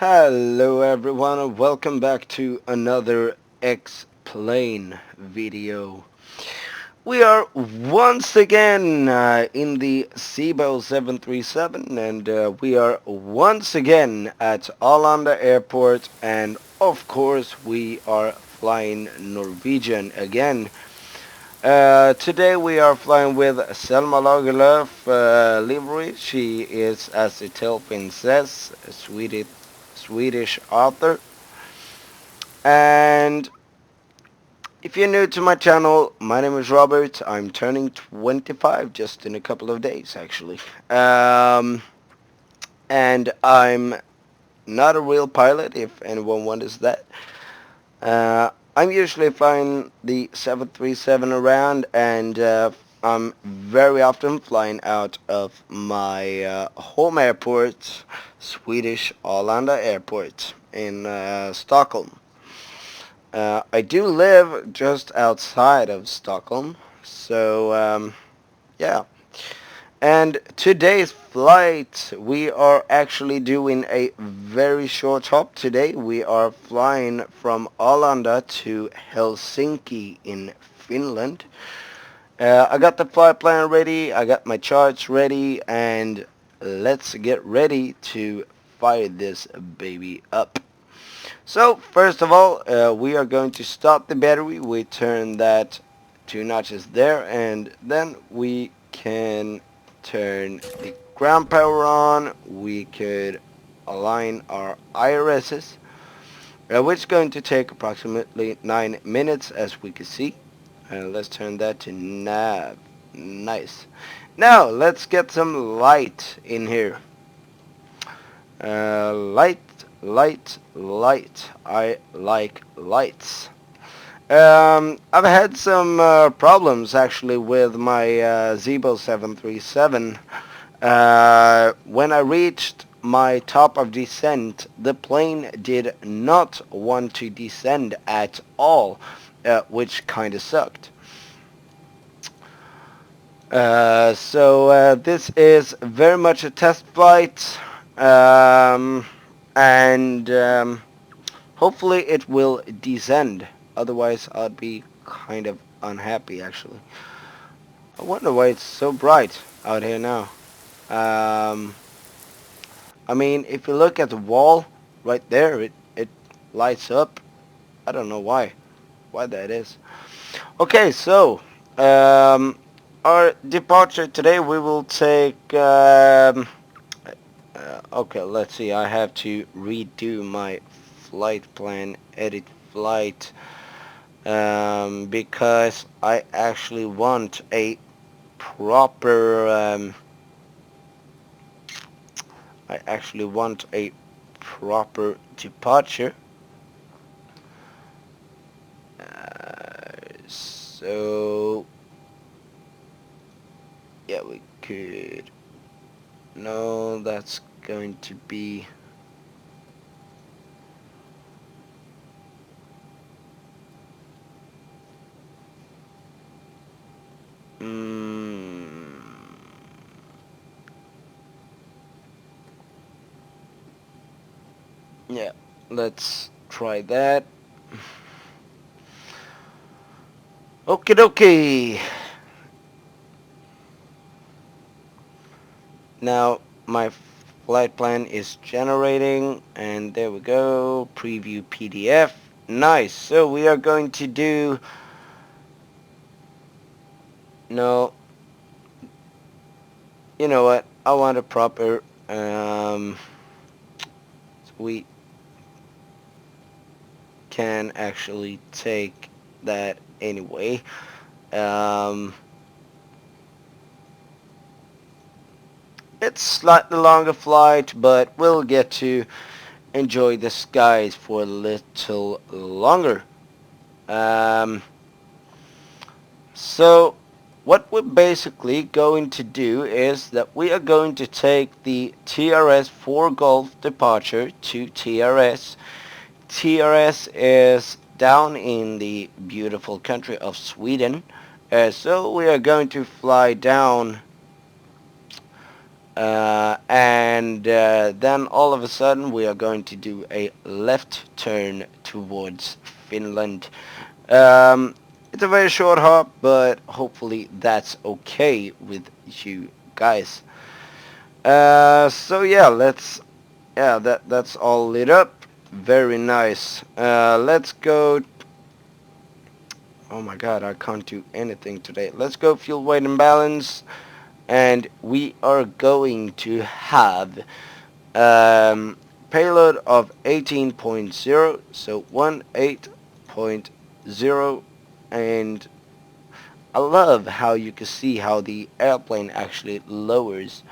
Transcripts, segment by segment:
Hello everyone and welcome back to another Xplane video. We are once again in the Zibo 737 and we are once again at Arlanda Airport, and of course we are flying Norwegian again. Today we are flying with Selma Lagerlöf livery. She is, as the tailpin says, a Swedish author. And if you're new to my channel, my name is Robert. I'm turning 25 just in a couple of days, actually. And I'm not a real pilot, if anyone wonders that. I'm usually flying the 737 around, and I'm very often flying out of my home airport, Swedish Arlanda Airport in Stockholm. I do live just outside of Stockholm, so yeah. And today's flight, we are actually doing a very short hop today. We are flying from Arlanda to Helsinki in Finland. I got the flight plan ready, I got my charts ready, and let's get ready to fire this baby up. So first of all, we are going to stop the battery. We turn that 2 notches there, and then we can turn the ground power on. We could align our IRSs, which is going to take approximately 9 minutes, as we can see. Let's turn that to nav. Nice. Now let's get some light in here. Light, light, light. I like lights. I've had some problems actually with my Zibo 737. When I reached my top of descent, the plane did not want to descend at all, which kind of sucked. So this is very much a test flight, and hopefully it will descend. Otherwise, I'd be kind of unhappy, actually. I wonder why it's so bright out here now. Um, I mean, if you look at the wall right there, it lights up. I don't know why that is. Okay, so our departure today, we will take. Okay, let's see. I have to redo my flight plan, edit flight, because I actually want a proper. I actually want a proper departure. So yeah, we could. No, that's going to be. Mm, yeah, let's try that. Okie dokie. Now my flight plan is generating, and there we go. Preview PDF. Nice. So we are going to do. No, you know what? I want a proper. So we can actually take that anyway. Um, it's slightly longer flight, but we'll get to enjoy the skies for a little longer. Um, so what we're basically going to do is that we are going to take the TRS 4 Golf departure to TRS. TRS is down in the beautiful country of Sweden. So we are going to fly down and then all of a sudden we are going to do a left turn towards Finland. Um, it's a very short hop, but hopefully that's okay with you guys. So yeah, that's all lit up. Very nice. Let's go. Oh my god, I can't do anything today. Let's go fuel weight and balance, and we are going to have payload of 18.0, so 18.0, and I love how you can see how the airplane actually lowers.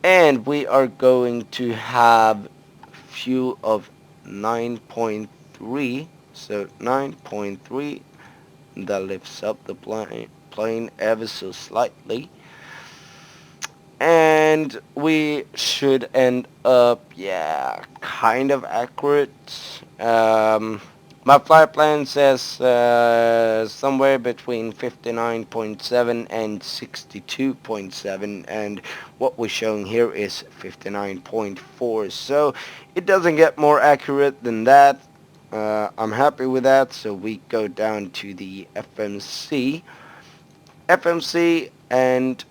And we are going to have fuel of 9.3, so 9.3, that lifts up the plane ever so slightly. And we should end up, yeah, kind of accurate. My flight plan says somewhere between 59.7 and 62.7, and what we're showing here is 59.4, so it doesn't get more accurate than that. I'm happy with that, so we go down to the FMC, and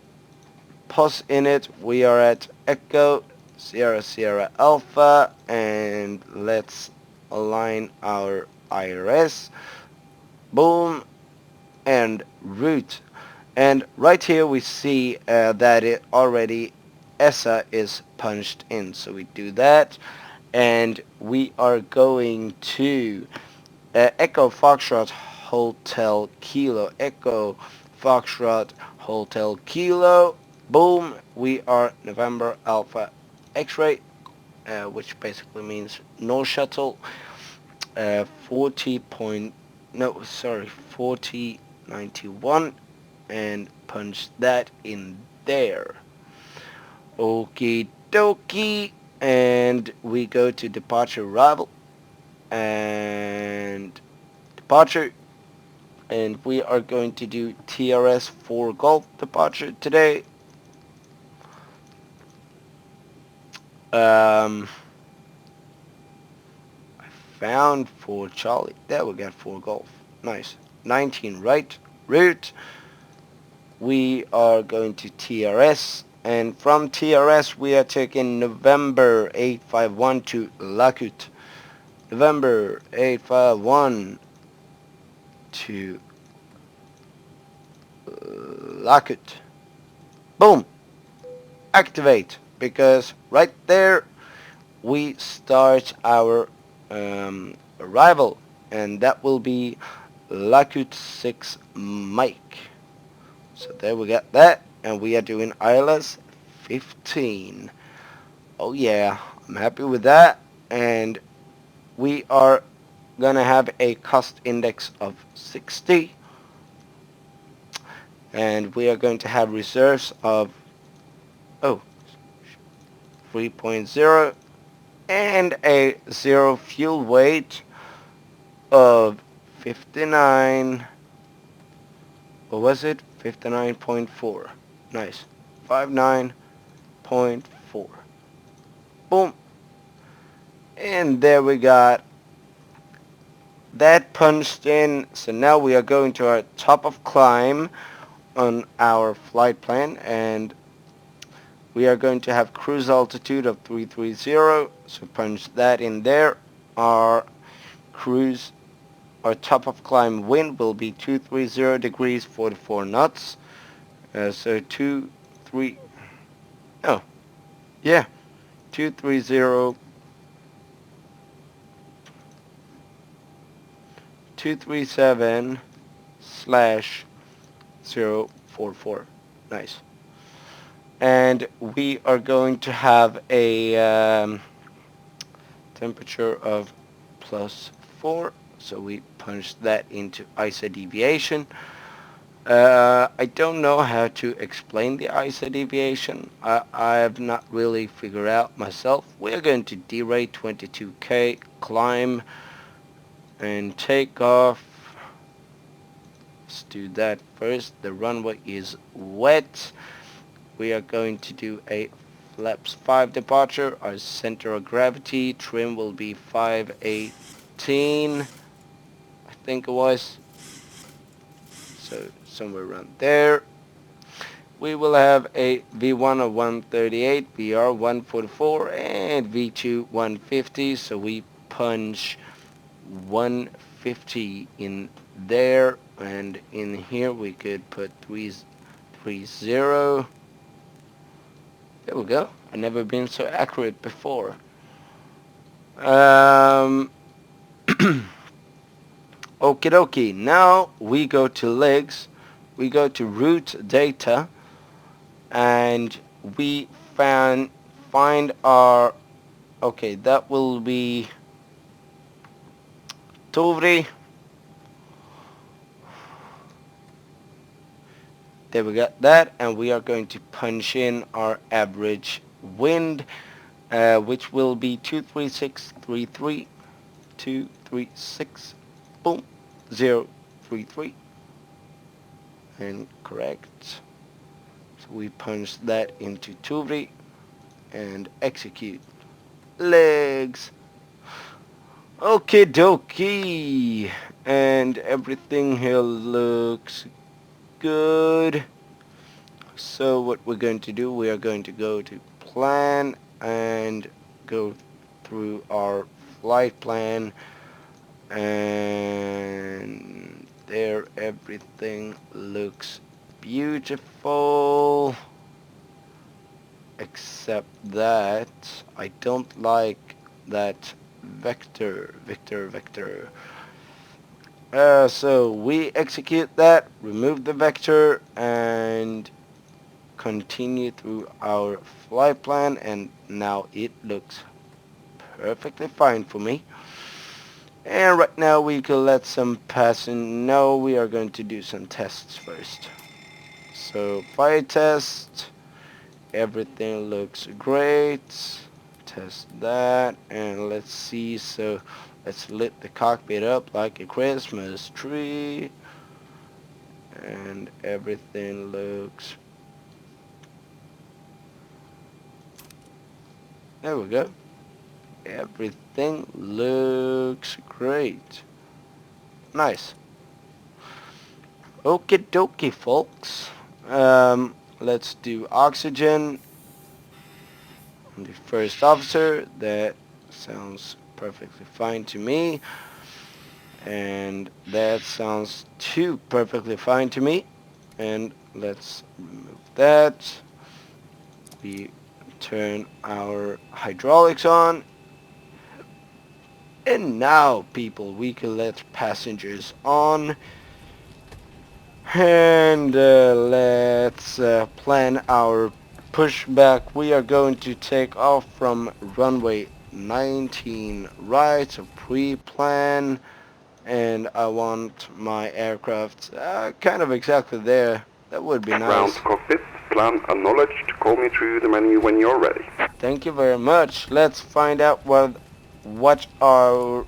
pause in it. We are at Echo Sierra Sierra Alpha, and let's align our IRS. Boom, and route. And right here we see that it already ESSA is punched in. So we do that, and we are going to Echo Foxtrot Hotel Kilo. Echo Foxtrot Hotel Kilo. Boom, we are November Alpha X-ray, which basically means no shuttle. 4091, and punch that in there. Okie dokie, and we go to departure arrival and departure, and we are going to do TRS for Golf departure today. I found for Charlie. There we got for Golf. Nice. 19 right. Route. We are going to TRS, and from TRS we are taking November 851 to Lakut. November 851 to Lakut. Boom! Activate, because right there we start our arrival, and that will be Lakut 6 Mike. So there we got that, and we are doing ILS 15. Oh yeah, I'm happy with that, and we are gonna have a cost index of 60, and we are going to have reserves of 3.0, and a zero fuel weight of 59, what was it, 59.4. Nice. 59.4. Boom. And there we got that punched in. So now we are going to our top of climb on our flight plan, and we are going to have cruise altitude of 330. So punch that in there. Our cruise, our top of climb wind will be 230 degrees 44 knots. So 23, oh yeah, 230, 237 slash 044. Nice. And we are going to have a temperature of +4, so we punch that into ESSA deviation. I don't know how to explain the ESSA deviation. I have not really figured out myself. We are going to derate 22k, climb, and take off. Let's do that first. The runway is wet. we are going to do a flaps 5 departure. Our center of gravity trim will be 518, I think it was. So somewhere around there. We will have a V1 of 138, VR 144, and V2 150. So we punch 150 in there, and in here we could put 330. There we go. I've never been so accurate before. Okie dokie. Now we go to legs. We go to route data, and we find our, okay, that will be Tovri. There we got that, and we are going to punch in our average wind, which will be 23633, 236, boom, 033, and correct. So we punch that into Tovri and execute. Legs. Okie dokie, and everything here looks good. So what we're going to do, we are going to go to plan and go through our flight plan, and there everything looks beautiful, except that I don't like that vector. So we execute that, remove the vector, and continue through our flight plan, and now it looks perfectly fine for me. And right now we can let some passengers know. We are going to do some tests first. So fire test, everything looks great. Test that, and let's see. So let's lit the cockpit up like a Christmas tree, and everything looks, there we go. Everything looks great. Nice. Okie dokie, folks. Let's do oxygen. The first officer, that sounds perfectly fine to me. And that sounds too perfectly fine to me. And let's remove that. We turn our hydraulics on. And now, people, we can let passengers on. And let's plan our pushback. We are going to take off from runway 19 right, so pre-plan. And I want my aircraft kind of exactly there. That would be nice. Ground cockpit, plan acknowledged. Call me through the menu when you're ready. Thank you very much. Let's find out what our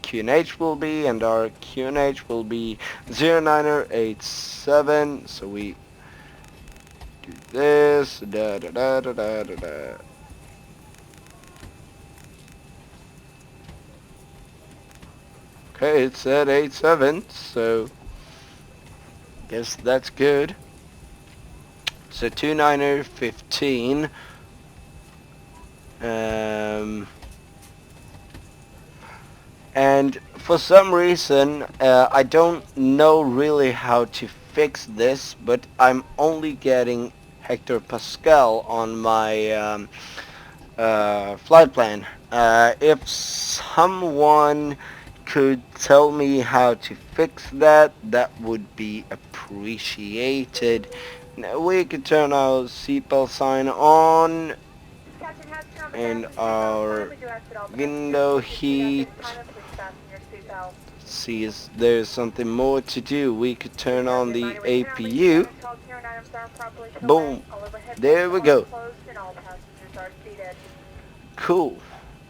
QNH will be, and our QNH will be 0987. So we do this. Da da da da da da da. Okay, it said 87, so guess that's good. So 2915. And for some reason, I don't know really how to fix this, but I'm only getting hectopascal on my flight plan. If someone could tell me how to fix that, that would be appreciated. Now we could turn our seatbelt sign on, and our window heat. See, there's something more to do. We could turn on the APU. Boom. There we go. Cool.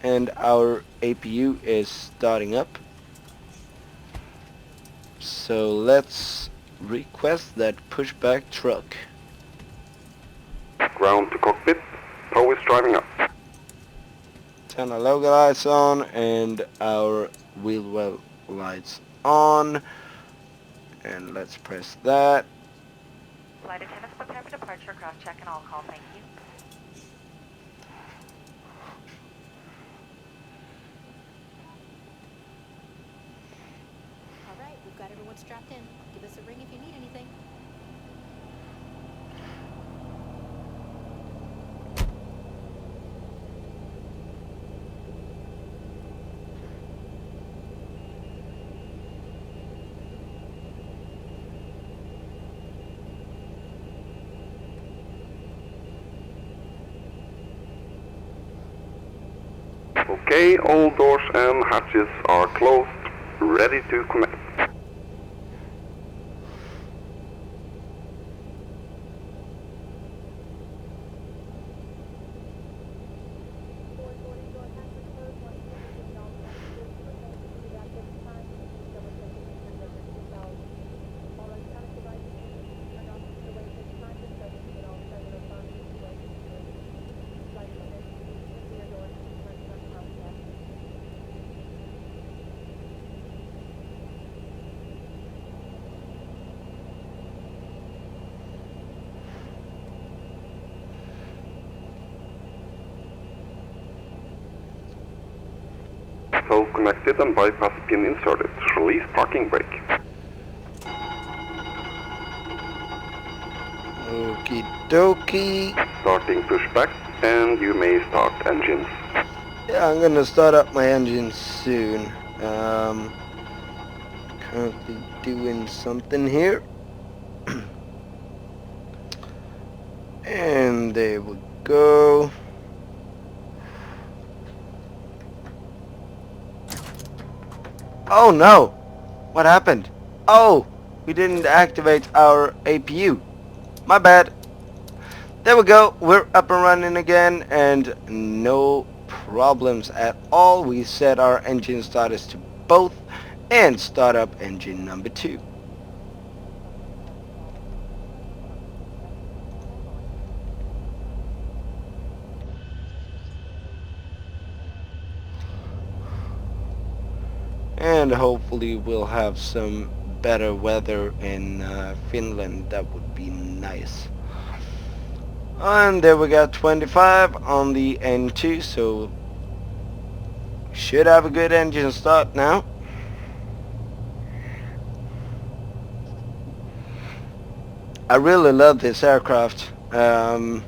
And our APU is starting up. So let's request that pushback truck. ground to cockpit. Tow is driving up. Turn our logo lights on and our wheel well lights on. And let's press that. Flight attendants prepare for departure, cross check and all call, thank you. Alright, we've got everyone strapped in. Give us a ring if you need anything. Okay, all doors and hatches are closed. Ready to connect. So connected and bypass pin inserted. Release parking brake. Okie dokie. Starting pushback, and you may start engines. Yeah, I'm gonna start up my engine soon. Currently doing something here. And there we go. Oh no! What happened? Oh! We didn't activate our APU. My bad. There we go. We're up and running again and no problems at all. We set our engine status to both and start up engine number 2. And hopefully we'll have some better weather in Finland. That would be nice. And there we got 25 on the N2, so should have a good engine start now. I really love this aircraft. And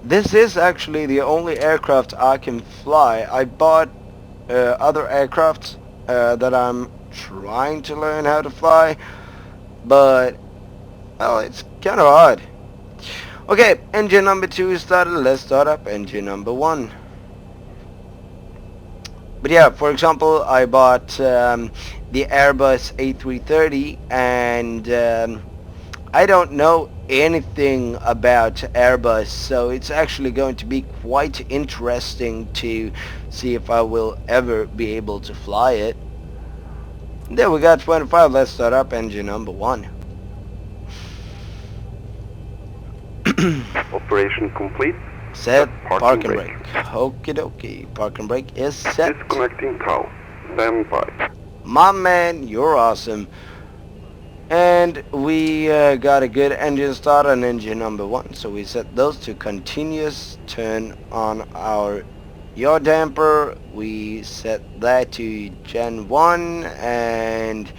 this is actually the only aircraft I can fly. I bought other aircrafts that I'm trying to learn how to fly, but well, it's kind of hard. Okay, engine number 2 is started. Let's start up engine number 1. But yeah, for example, I bought the Airbus A330, and I don't know anything about Airbus, so it's actually going to be quite interesting to see if I will ever be able to fly it. There we got 25. Let's start up engine number 1. Operation complete. Set parking brake. brake. Okie dokie. Parking brake is set. Disconnecting tow. Stand by. My man, you're awesome. And we got a good engine start on engine number 1, so we set those to continuous. Turn on our yaw damper. We set that to Gen 1, and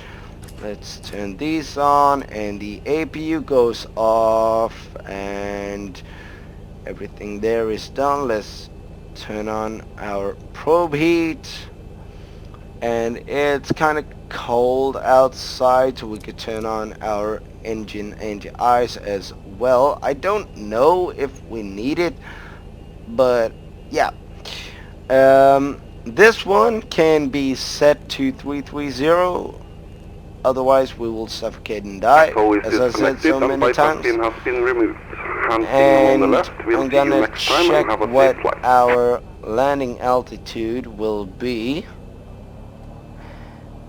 let's turn these on, and the APU goes off, and everything there is done. Let's turn on our probe heat, and it's kind of cold outside, so we could turn on our engine eyes as well. I don't know if we need it, but yeah. This one can be set to 330, otherwise we will suffocate and die, as I said so many times. Has been removed. And on the left. We'll I'm see you gonna next time and check have a what safe flight. our landing altitude will be.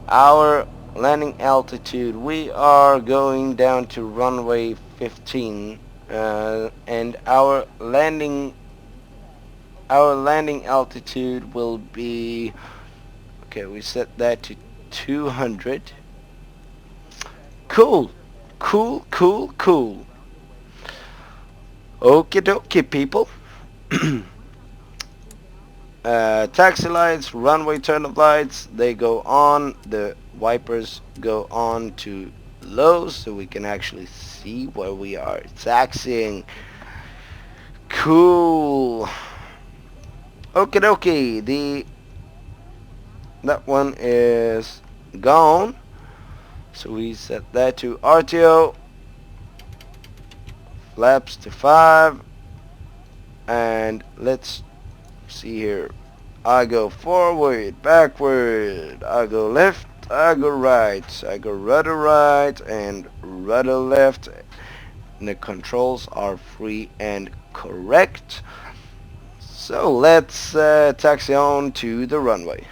Our landing altitude, we are going down to runway 15, and our landing altitude will be, okay, we set that to 200. Cool, cool, cool, cool. Okie dokie, people. Taxi lights, runway turn-up lights, they go on. The wipers go on to low so we can actually see where we are taxiing. Cool. Okie dokie, that one is gone. So we set that to RTO, flaps to 5, and let's see here. I go forward, backward, I go left, I go right, I go rudder right and rudder left. And the controls are free and correct. So let's taxi on to the runway.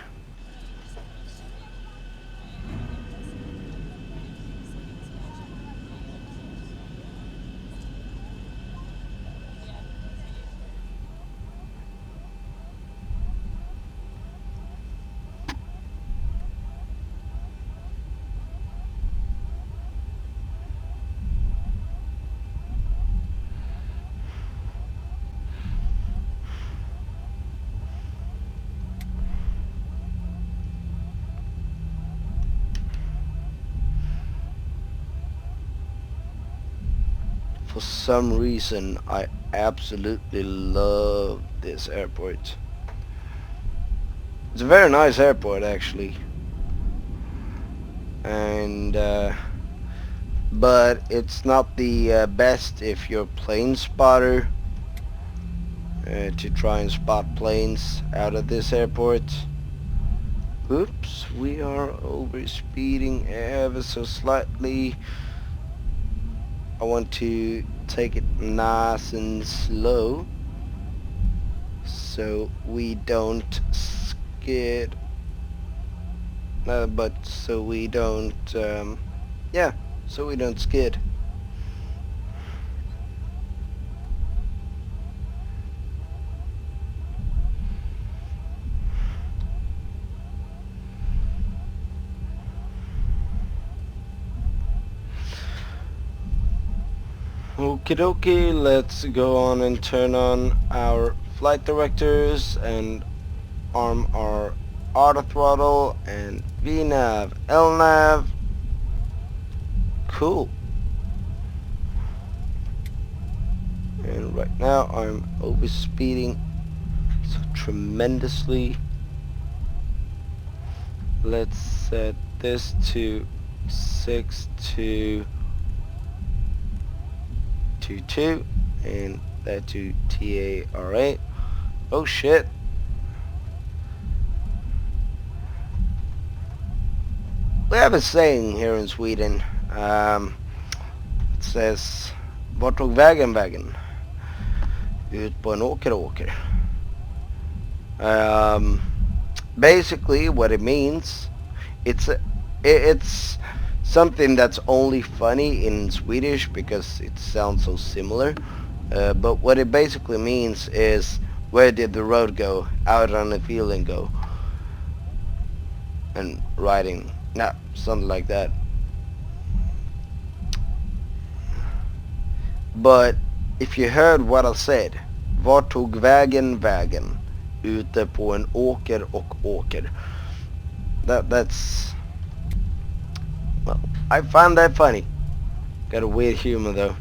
For some reason, I absolutely love this airport. It's a very nice airport, actually. And but it's not the best if you're a plane spotter to try and spot planes out of this airport. Oops, we are over speeding ever so slightly. I want to take it nice and slow so we don't skid, but so we don't yeah, so we don't skid. Okie dokie, let's go on and turn on our flight directors and arm our auto throttle and VNav, LNav. Cool. And right now I'm over speeding so tremendously. Let's set this to 6222 and that to TAR8. Oh shit. We have a saying here in Sweden. It says vart tog vägen? Ut på en åker. Basically what it means, it's something that's only funny in Swedish because it sounds so similar. But what it basically means is, where did the road go? Out on the field and go. And riding. Nah, something like that. But if you heard what I said, vart tog vägen? Ute på en åker. That's, well, I find that funny. Got a weird humor though.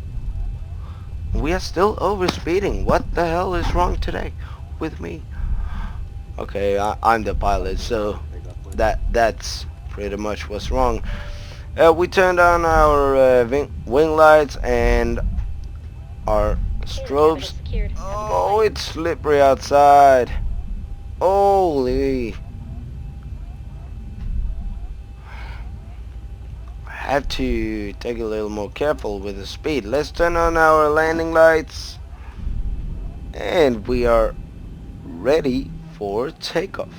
We are still over speeding. What the hell is wrong today with me? Okay, I'm the pilot, so that's pretty much what's wrong. We turned on our wing lights and our strobes. Oh, it's slippery outside. Holy. I have to take a little more careful with the speed. Let's turn on our landing lights. And we are ready for takeoff.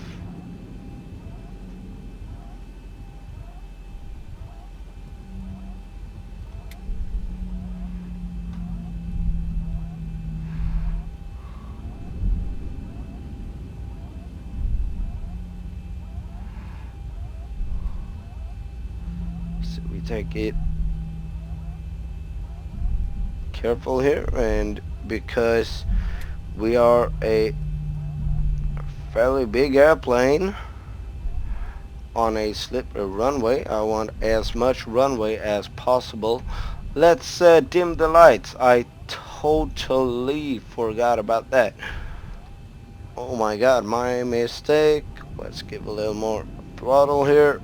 take it careful here, and because we are a fairly big airplane on a slippery runway, I want as much runway as possible. Let's dim the lights. I totally forgot about that. Oh my god, my mistake. Let's give a little more throttle here.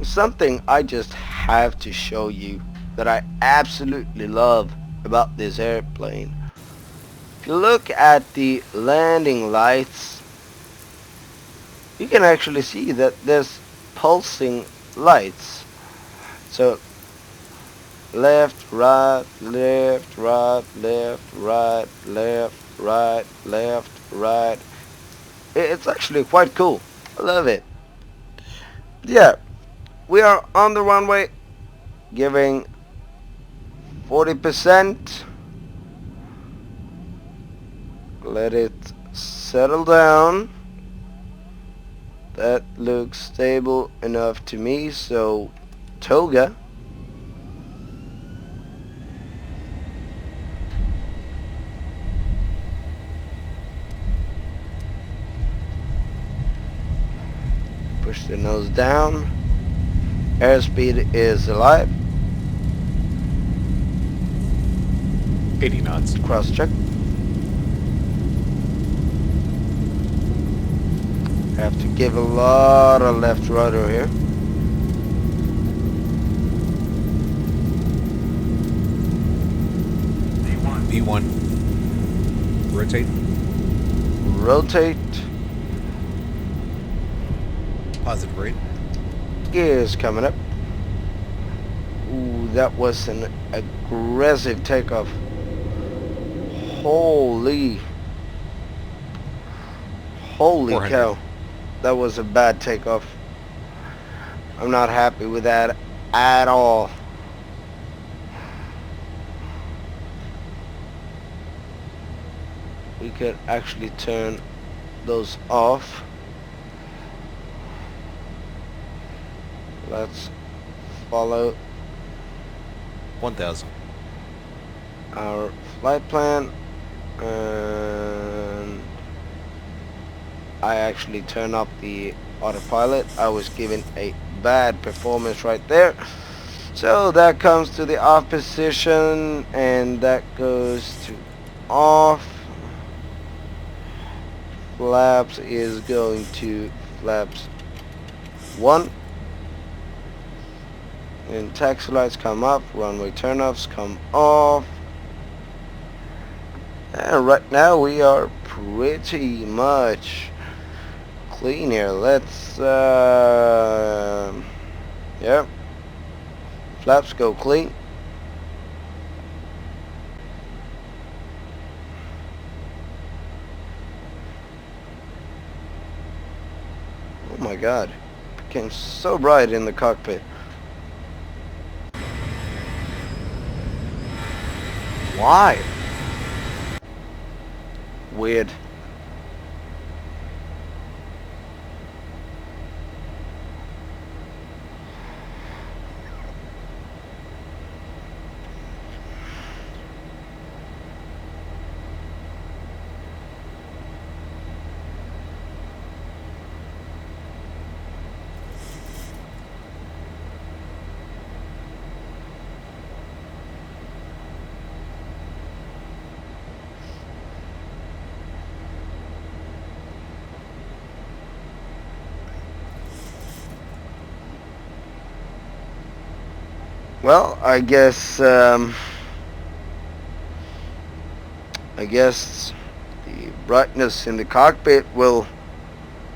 Something I just have to show you that I absolutely love about this airplane. If you look at the landing lights, you can actually see that there's pulsing lights. So left, right, left, right, left, right, left, right, left, right. It's actually quite cool. I love it. Yeah, we are on the runway, giving 40%. Let it settle down. That looks stable enough to me, so toga. Push the nose down. Airspeed is alive. 80 knots. Cross check. Have to give a lot of left rudder here. V1. Rotate. Rotate. Positive rate. Gears coming up. Ooh, that was an aggressive takeoff. Holy 400. cow. That was a bad takeoff. I'm not happy with that at all. We could actually turn those off. Let's follow 1000. our flight plan, and I actually turn up the autopilot. I was given a bad performance right there, so that comes to the off position, and that goes to off. Flaps is going to flaps 1, and taxi lights come up, runway turnoffs come off. And right now we are pretty much clean here. Let's yeah, flaps go clean. Oh my god, it became so bright in the cockpit. Why? Weird. Well, I guess the brightness in the cockpit will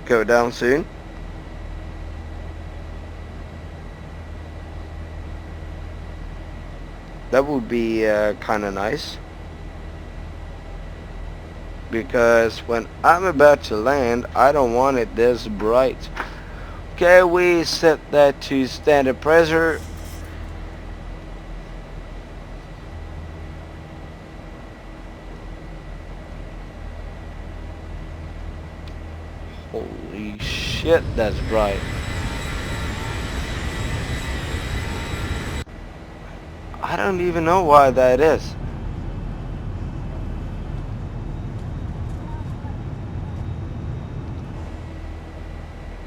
go down soon. That would be kind of nice, because when I'm about to land, I don't want it this bright. Okay, we set that to standard pressure. Holy shit, that's bright. I don't even know why that is.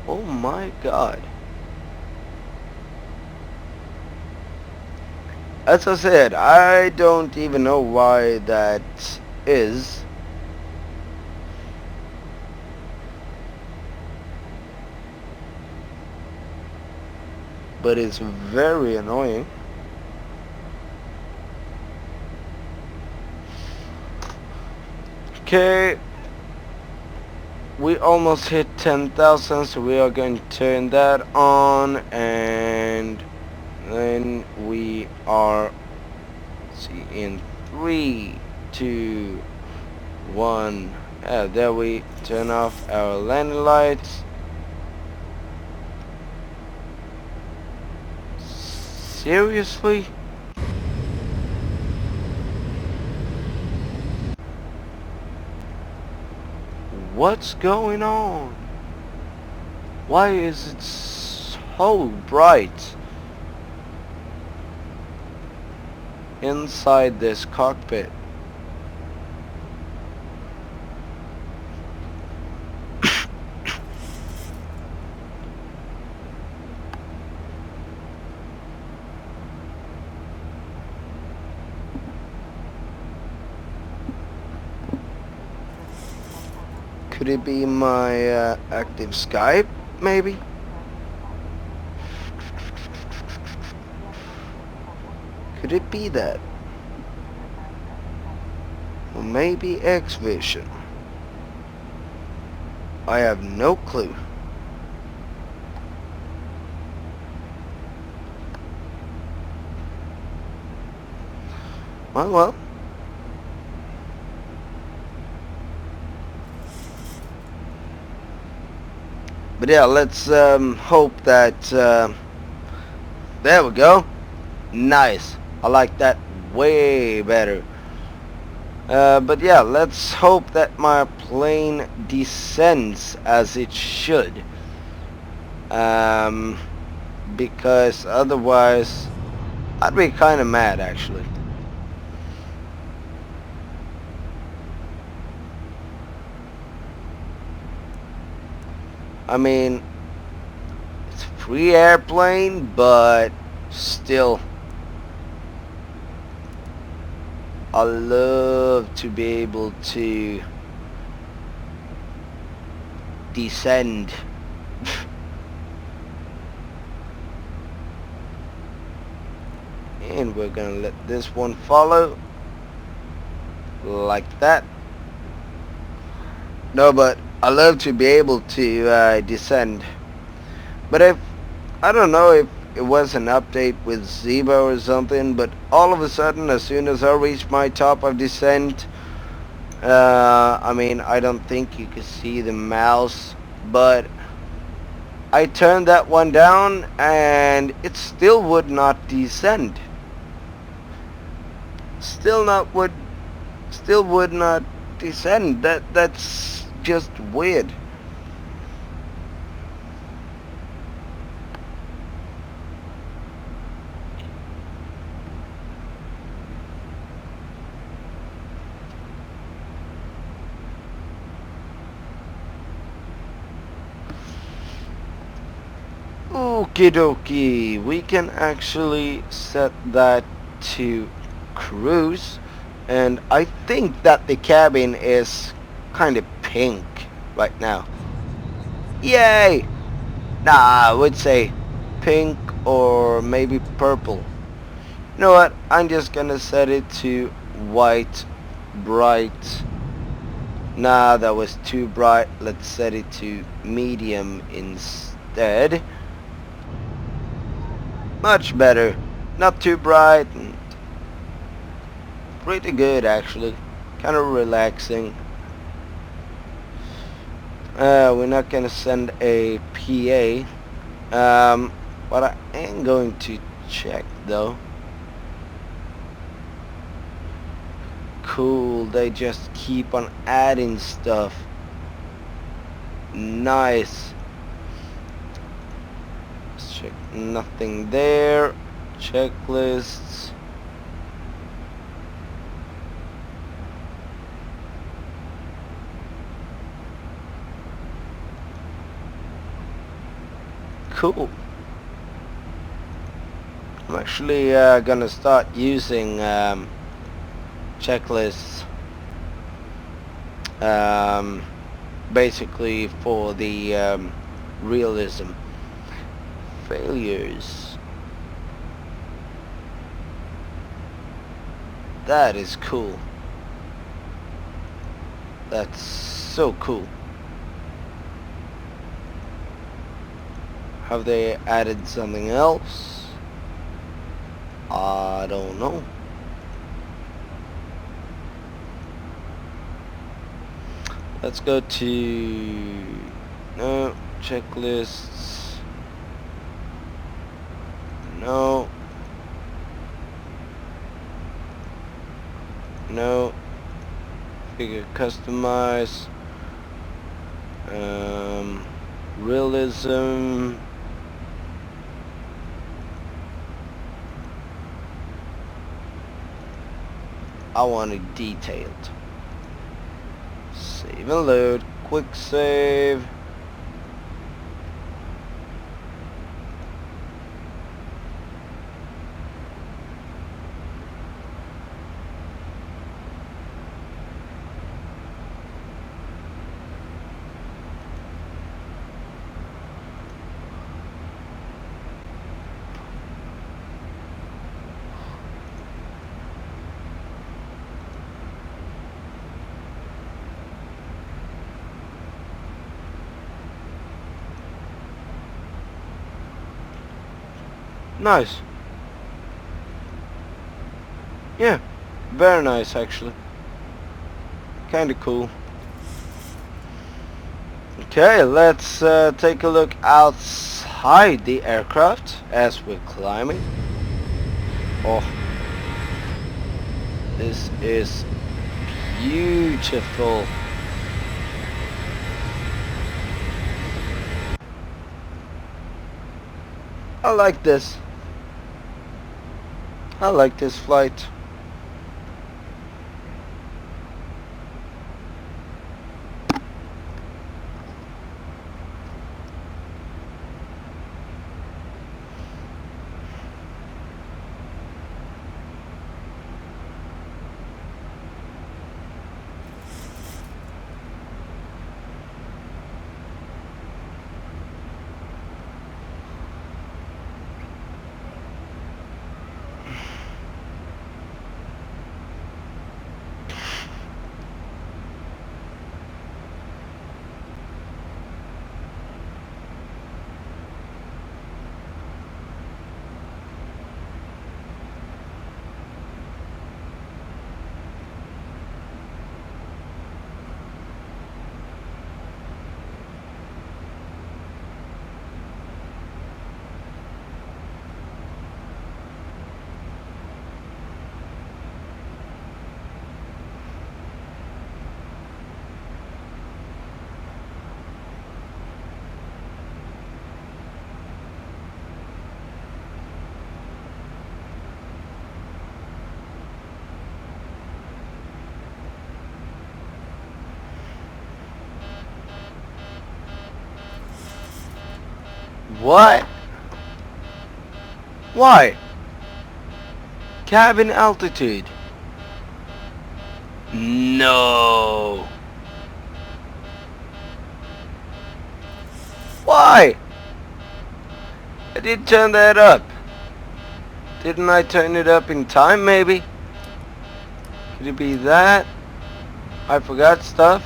Oh my god. As I said, I don't even know why that is. But it's very annoying. Okay, we almost hit 10,000, so we are going to turn that on, and then we are, let's see, in 3, 2, 1. There we turn off our landing lights. Seriously? What's going on? Why is it so bright inside this cockpit? Could it be my active Skype, maybe? Could it be that? Or maybe X-Vision? I have no clue. Well. But yeah, let's hope that... there we go. Nice. I like that way better. But yeah, let's hope that my plane descends as it should. Because otherwise, I'd be kind of mad actually. I mean, it's a free airplane, but still, I love to be able to descend. And we're gonna let this one follow like that. No, but I love to be able to descend. But if I don't know if it was an update with Zibo or something, but all of a sudden, as soon as I reached my top of descent, I mean, I don't think you could see the mouse, but I turned that one down and it still would not descend. Still would not descend. That's just weird. Okie dokie, we can actually set that to cruise, and I think that the cabin is kind of pink right now. Yay! Nah, I would say pink or maybe purple. You know what, I'm just gonna set it to white, bright. Nah, that was too bright. Let's set it to medium instead. Much better. Not too bright. And pretty good actually. Kind of relaxing. We're not gonna send a PA. But I am going to check though. Cool, they just keep on adding stuff. Nice. Let's check, nothing there. Checklists. cool. I'm actually gonna start using checklists basically for the realism. Failures. That is cool. That's so cool. Have they added something else? I don't know. Let's go to no checklists. No. No. Figure customize. Realism. I want it detailed. Save and load. Quick save. Nice. Yeah, very nice actually. Kinda cool. Okay, let's take a look outside the aircraft as we're climbing. Oh, this is beautiful. I like this. I like this flight. What? Why? Cabin altitude. No. Why? I did turn that up. Didn't I turn it up in time maybe? Could it be that? I forgot stuff.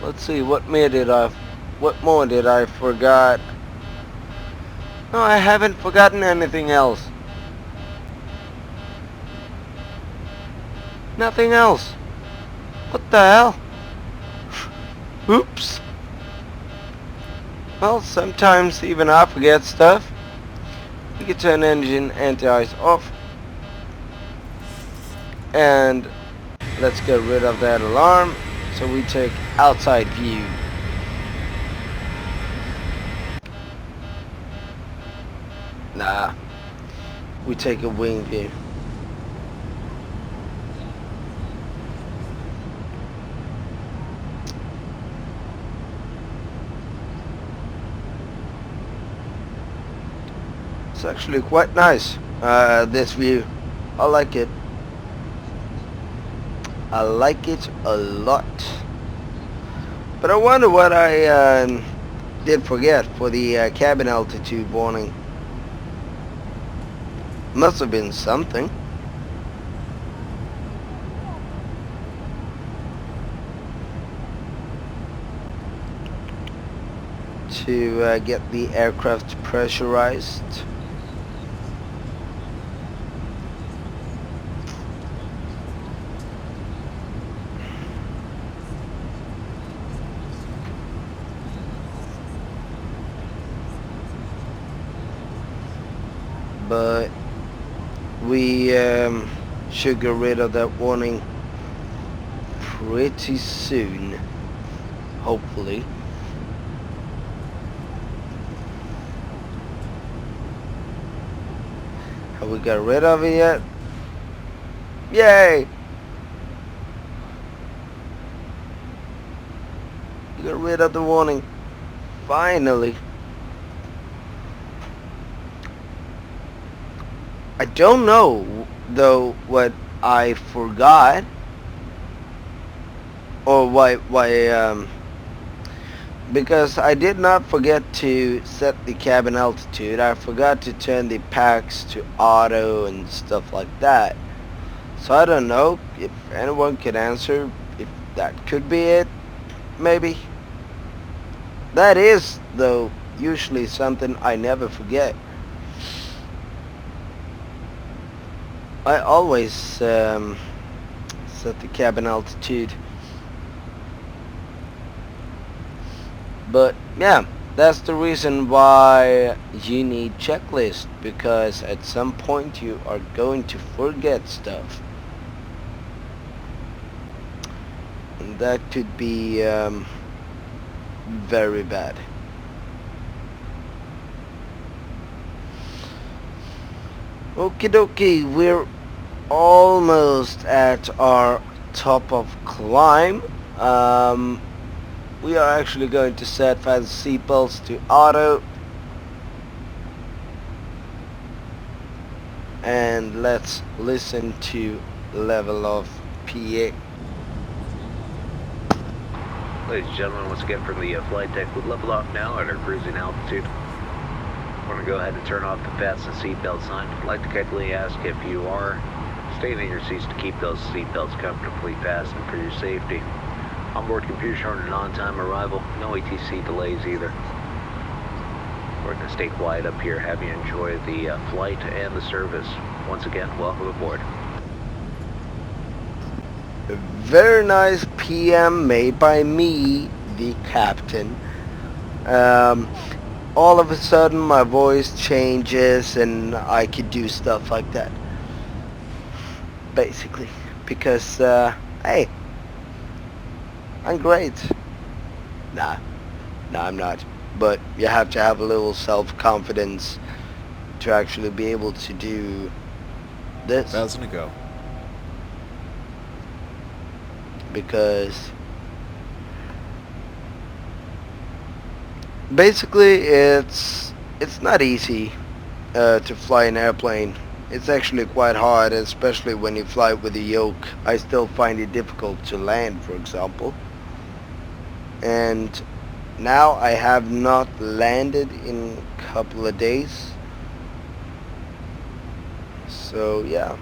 Let's see, what more did I forgot? No, I haven't forgotten anything else. Nothing else. What the hell? Oops. Well, sometimes even I forget stuff. We can turn engine anti-ice off. And let's get rid of that alarm. So we take outside view. Nah. We take a wing view. It's actually quite nice, this view. I like it. I like it a lot. But I wonder what I did forget for the cabin altitude warning. Must have been something. To get the aircraft pressurized. But we should get rid of that warning pretty soon, hopefully. Have we got rid of it yet? Yay! We got rid of the warning. Finally. I don't know though what I forgot, or why because I did not forget to set the cabin altitude. I forgot to turn the packs to auto and stuff like that. So I don't know if anyone could answer if that could be it. Maybe. That is though usually something I never forget. I always set the cabin altitude. But yeah, that's the reason why you need checklist, because at some point you are going to forget stuff. And that could be very bad. Okie dokie, we're almost at our top of climb. We are actually going to set fast seatbelts to auto. And let's listen to level of PA. Ladies and gentlemen, once again from the flight deck, we'll level off now at our cruising altitude. We're going to go ahead and turn off the fasten seatbelt sign. I'd like to kindly ask if you are staying in your seats to keep those seatbelts comfortably fastened for your safety. Onboard computer showing an on-time arrival, no ATC delays either. We're going to stay quiet up here, have you enjoy the flight and the service. Once again, welcome aboard. A very nice PM made by me, the captain. All of a sudden my voice changes and I could do stuff like that. Basically. Because, hey, I'm great. Nah, I'm not. But you have to have a little self-confidence to actually be able to do this. 1,000 to go. Because basically it's not easy to fly an airplane. It's actually quite hard, especially when you fly with a yoke. I still find it difficult to land, for example. And now I have not landed in a couple of days. So yeah,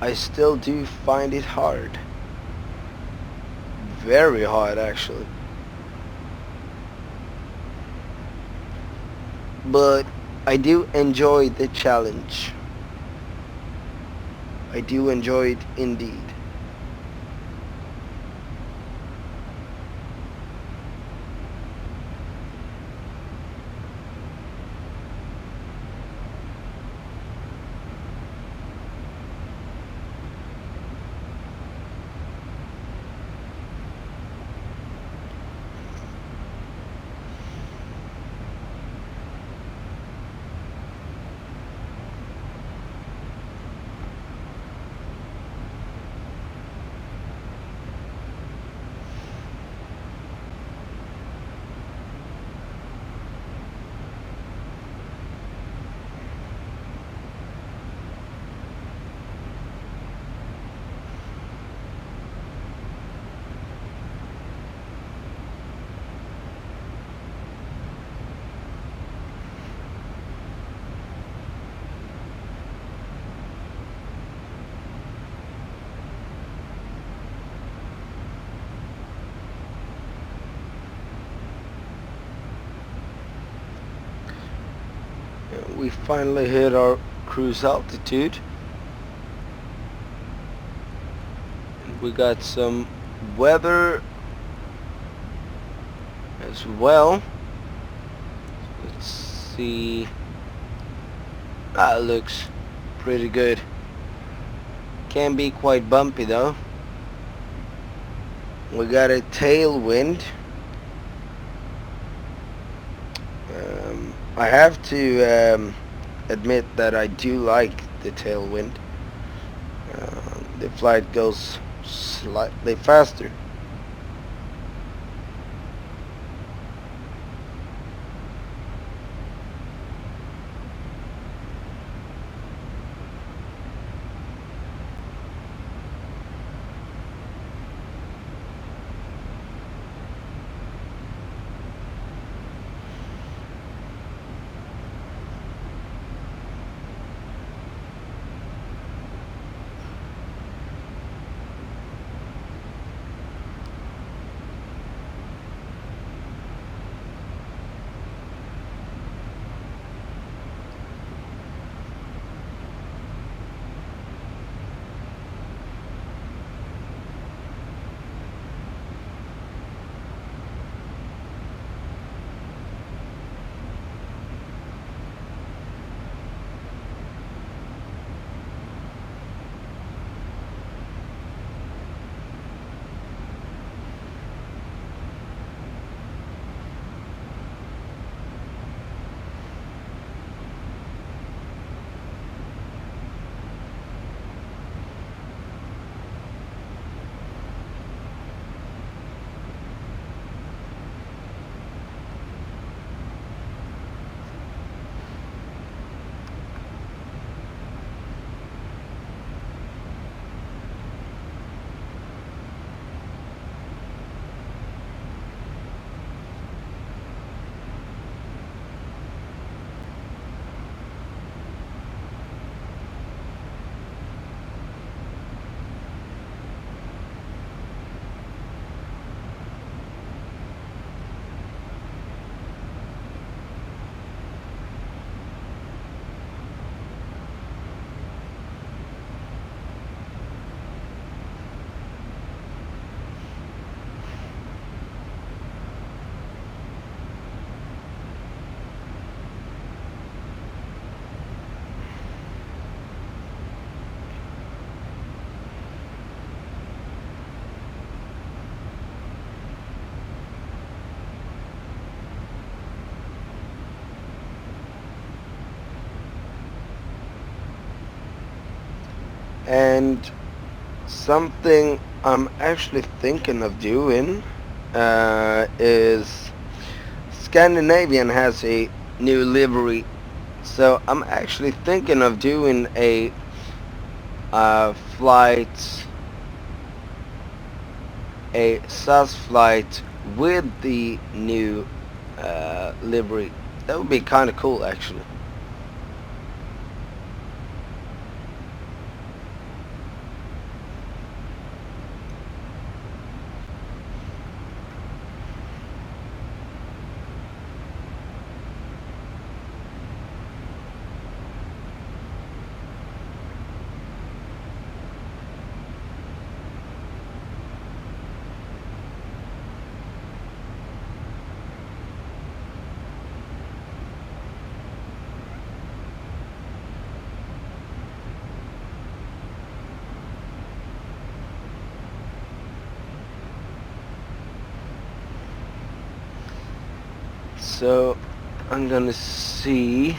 I still do find it hard. Very hard, actually. But I do enjoy the challenge. I do enjoy it indeed. we finally hit our cruise altitude. We got some weather as well. Let's see. That looks pretty good. Can be quite bumpy though. We got a tailwind. I have to admit that I do like the tailwind. The flight goes slightly faster. And something I'm actually thinking of doing is Scandinavian has a new livery, so I'm actually thinking of doing a flight, a SAS flight with the new livery. That would be kind of cool actually. So I'm gonna see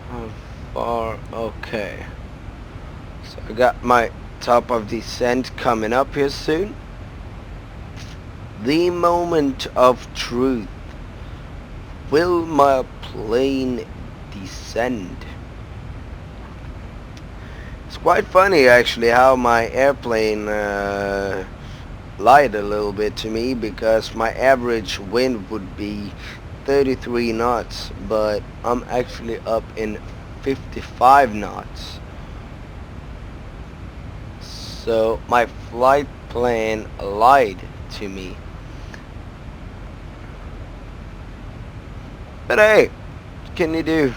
how far. Okay, so I got my top of descent coming up here soon. The moment of truth. Will my plane descend? It's quite funny actually how my airplane lied a little bit to me, because my average wind would be 33 knots, but I'm actually up in 55 knots. So my flight plan lied to me. But hey, can you do?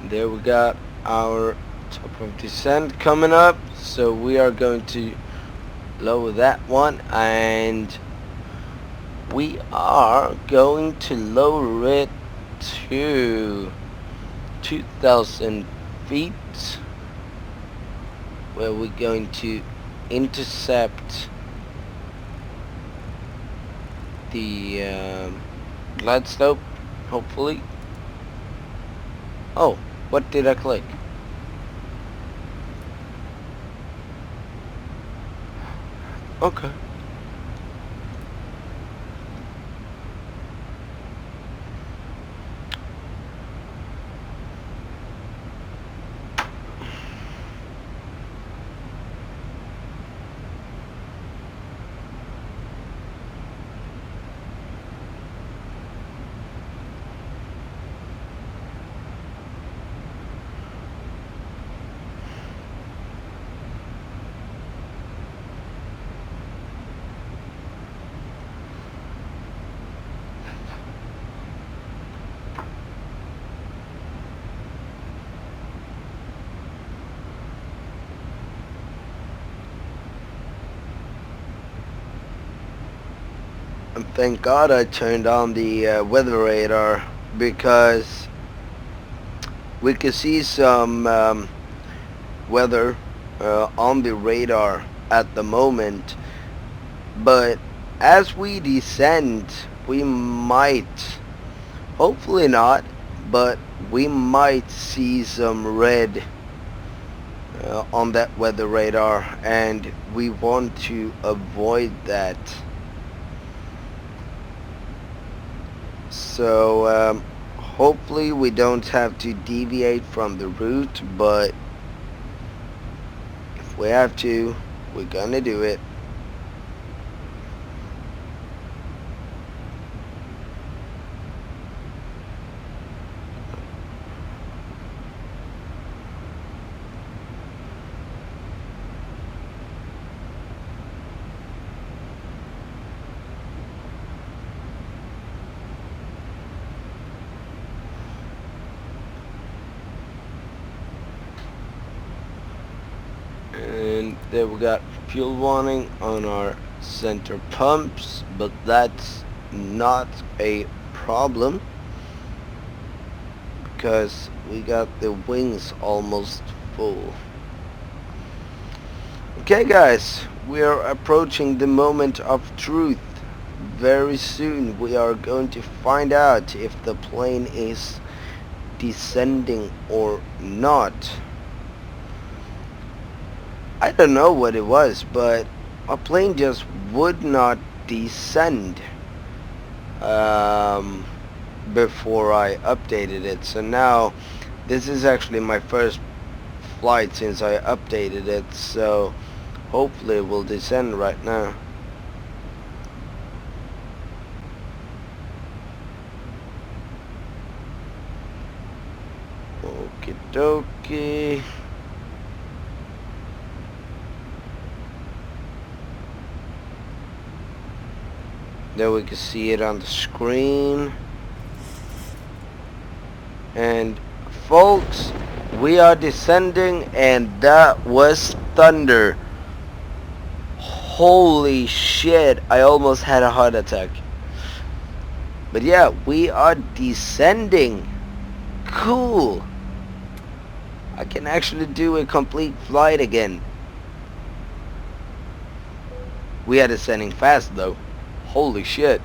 There we got our top of descent coming up, so we are going to lower that one, and we are going to lower it to 2,000 feet, where we're going to intercept the glide slope, hopefully. Oh, what did I click? Okay. And thank God I turned on the weather radar, because we could see some weather on the radar at the moment, but as we descend we might, hopefully not, but we might see some red on that weather radar, and we want to avoid that. So hopefully we don't have to deviate from the route, but if we have to, we're gonna do it. And there we got fuel warning on our center pumps, but that's not a problem because we got the wings almost full. Okay guys, we are approaching the moment of truth. Very soon we are going to find out if the plane is descending or not. I don't know what it was, but a plane just would not descend before I updated it. So now this is actually my first flight since I updated it, so hopefully it will descend right now. Okie dokie. There we can see it on the screen. And folks, we are descending, and that was thunder. Holy shit, I almost had a heart attack. But yeah, we are descending. Cool. I can actually do a complete flight again. We are descending fast though. Holy shit.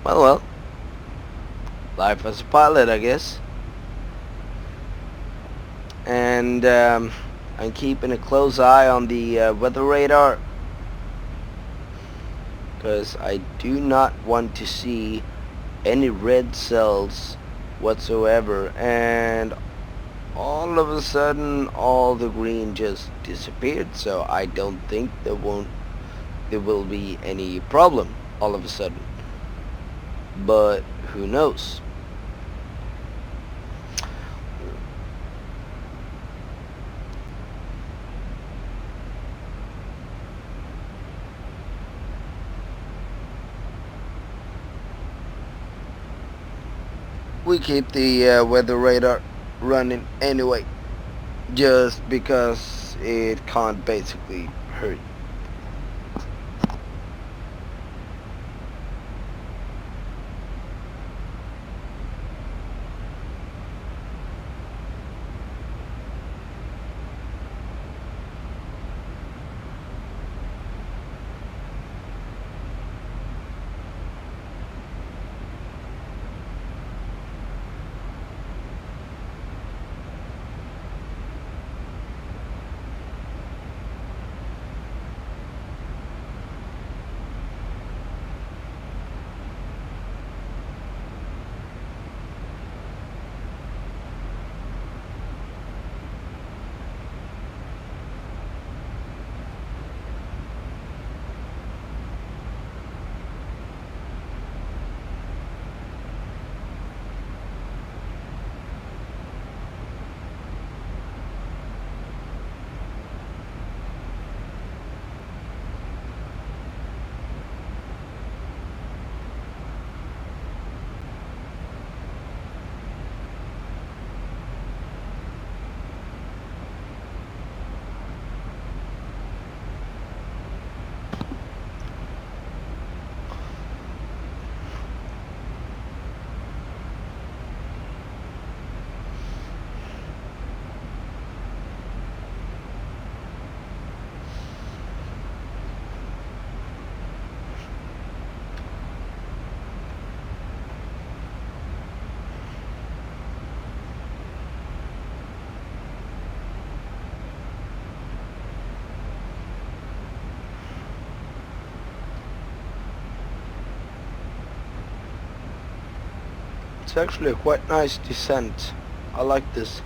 Well, life as a pilot, I guess. And I'm keeping a close eye on the weather radar, because I do not want to see any red cells whatsoever. And all of a sudden all the green just disappeared, so I don't think there will be any problem all of a sudden, but who knows. We keep the weather radar running anyway, just because it can't basically hurt. It's actually a quite nice descent. I like this.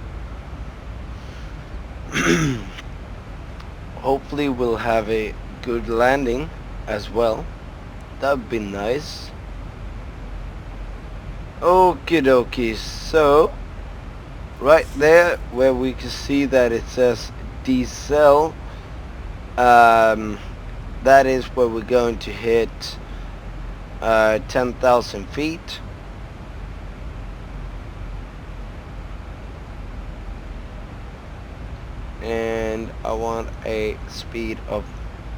Hopefully we'll have a good landing as well. That'd be nice. Okie dokie, so right there where we can see that it says decel, that is where we're going to hit 10,000 feet. And I want a speed of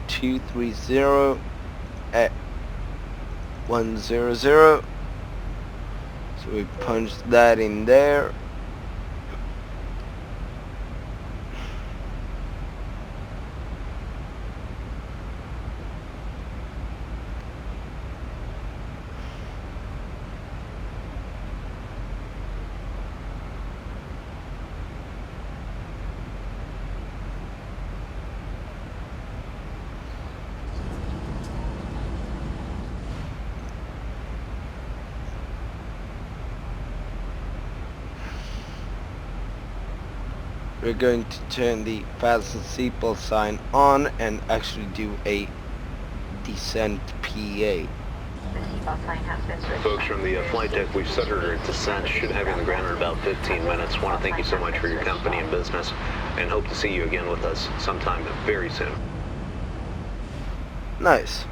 230 at 100. So we punch that in there. We're going to turn the fasten seatbelt sign on and actually do a descent PA. Folks from the flight deck, we've started our descent. Should have you on the ground in about 15 minutes. Want to thank you so much for your company and business, and hope to see you again with us sometime very soon. Nice.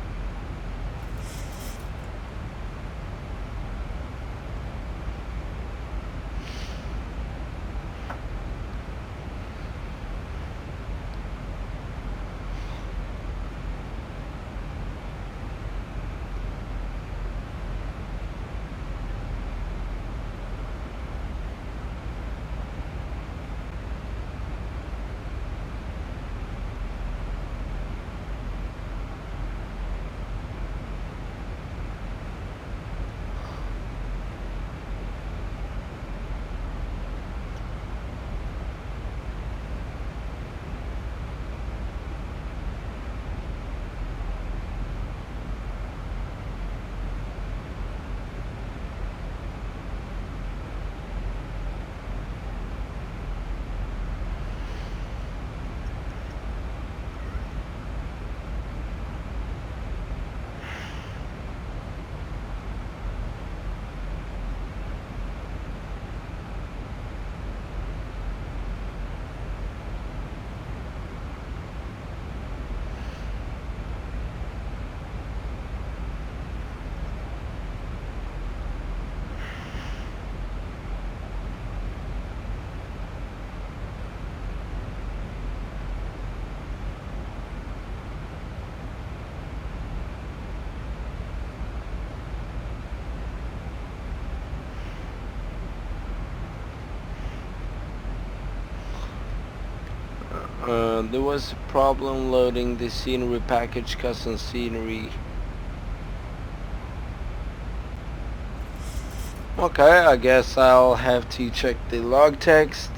There was a problem loading the scenery package, custom scenery. Okay, I guess I'll have to check the log text.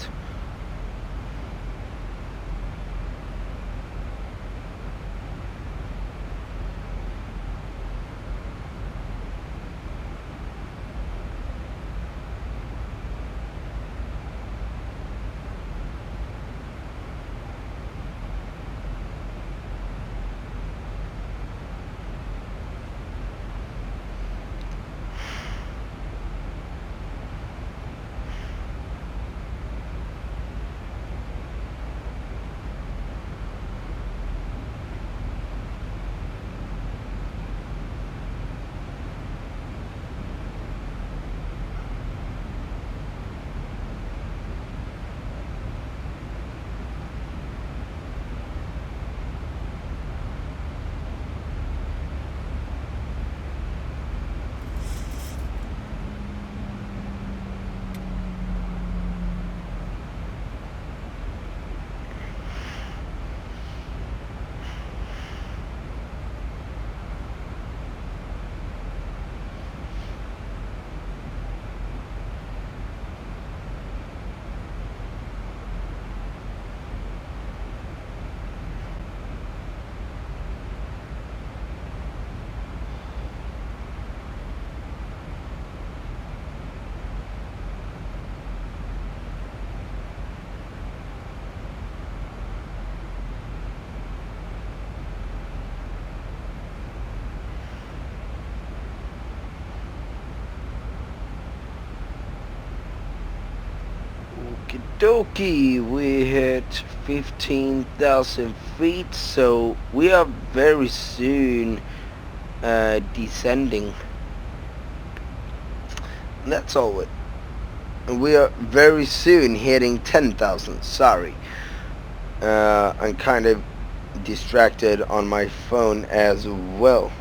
Okie dokie, we hit 15,000 feet, so we are very soon descending. And that's all it. And we are very soon hitting 10,000, sorry. I'm kind of distracted on my phone as well.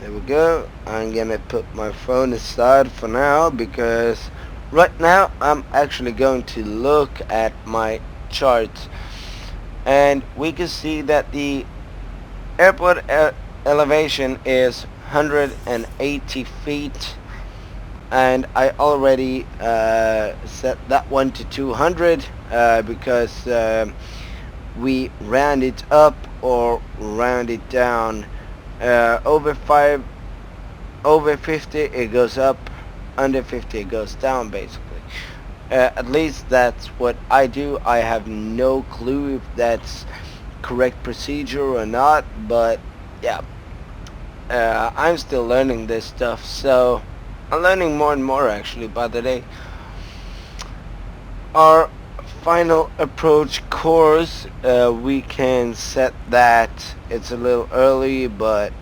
There we go. I'm gonna put my phone aside for now because right now I'm actually going to look at my charts, and we can see that the airport elevation is 180 feet, and I already set that one to 200 because we round it up or round it down. Over 50 it goes up, under 50 it goes down, basically. At least that's what I do. I have no clue if that's correct procedure or not, but yeah, I'm still learning this stuff, so I'm learning more and more actually by the day. Our final approach course, we can set that. It's a little early, but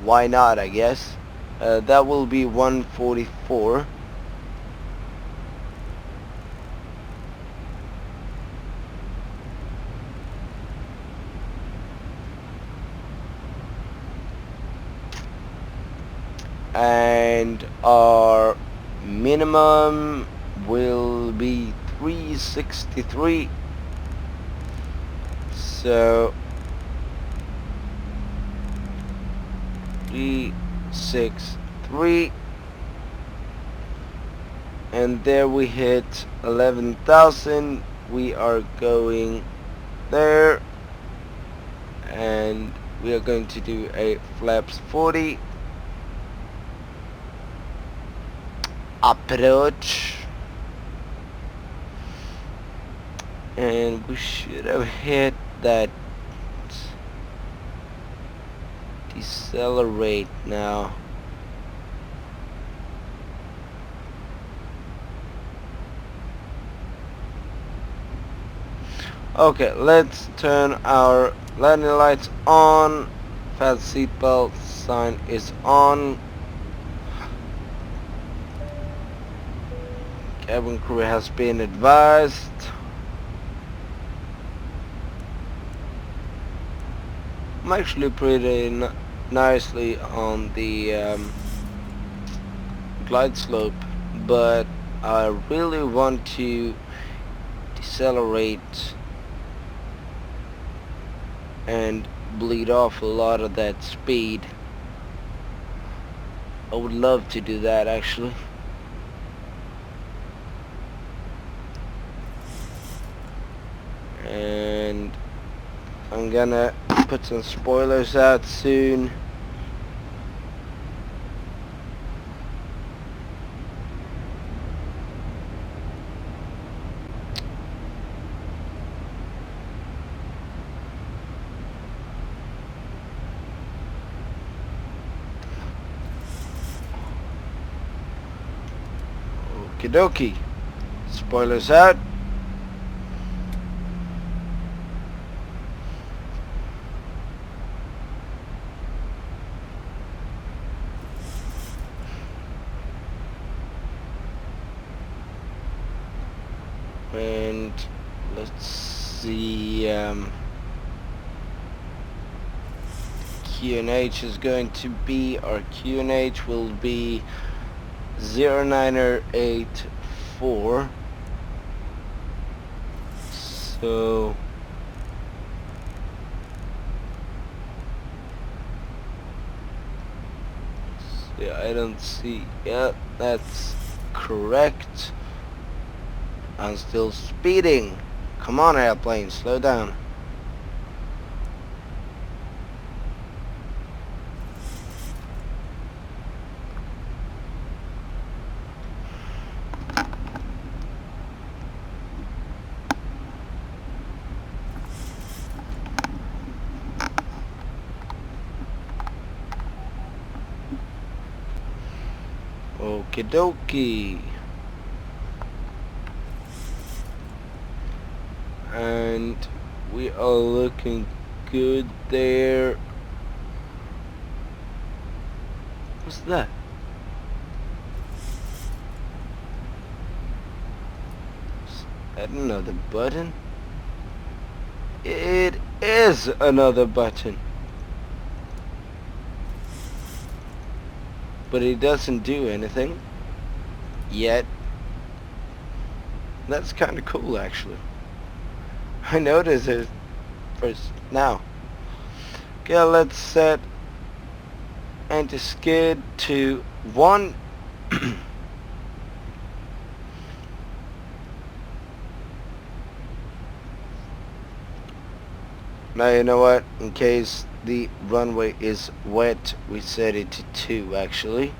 why not, I guess. That will be 144. And our minimum will be 363. So 363, and there we hit 11,000. We are going there, and we are going to do a flaps 40 approach, and we should have hit that decelerate now. Okay, let's turn our landing lights on. Fast seatbelt sign is on. Cabin crew has been advised. I'm actually pretty nicely on the glide slope, but I really want to decelerate and bleed off a lot of that speed. I would love to do that actually. And I'm gonna put some spoilers out soon. Okie dokie. Spoilers out. And let's see, QNH is going to be, our QNH will be 0984. So yeah, I don't see, yeah, that's correct. I'm still speeding. Come on, airplane, slow down. Okie dokie. And we are looking good there. What's that? Is that another button? It is another button. But it doesn't do anything yet. That's kind of cool actually. I noticed it first now. Okay, let's set anti-skid to 1. Now you know what, in case the runway is wet, we set it to 2 actually.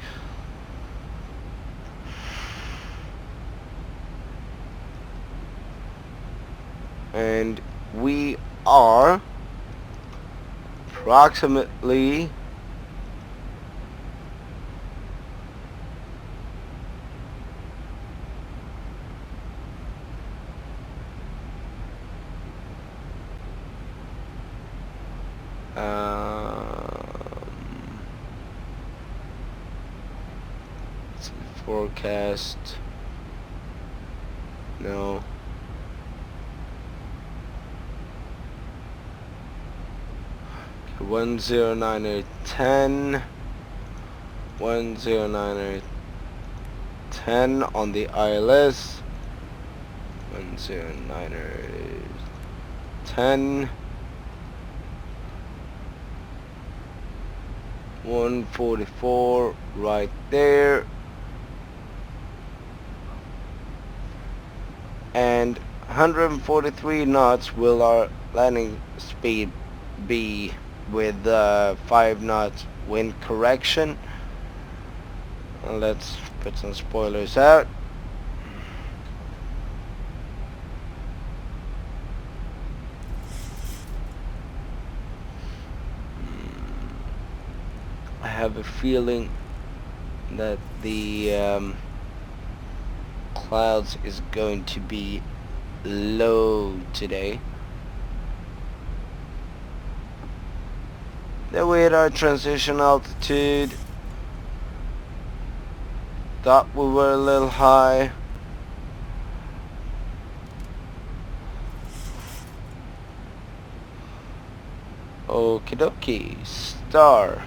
And we are approximately forecast. No. Okay, 100910 10 on the ILS. 10 144 right there. And 143 knots will our landing speed be with 5 knots wind correction. And let's put some spoilers out. I have a feeling that the clouds is going to be low today. Then we hit our transition altitude. Thought we were a little high. Okie dokie. Star.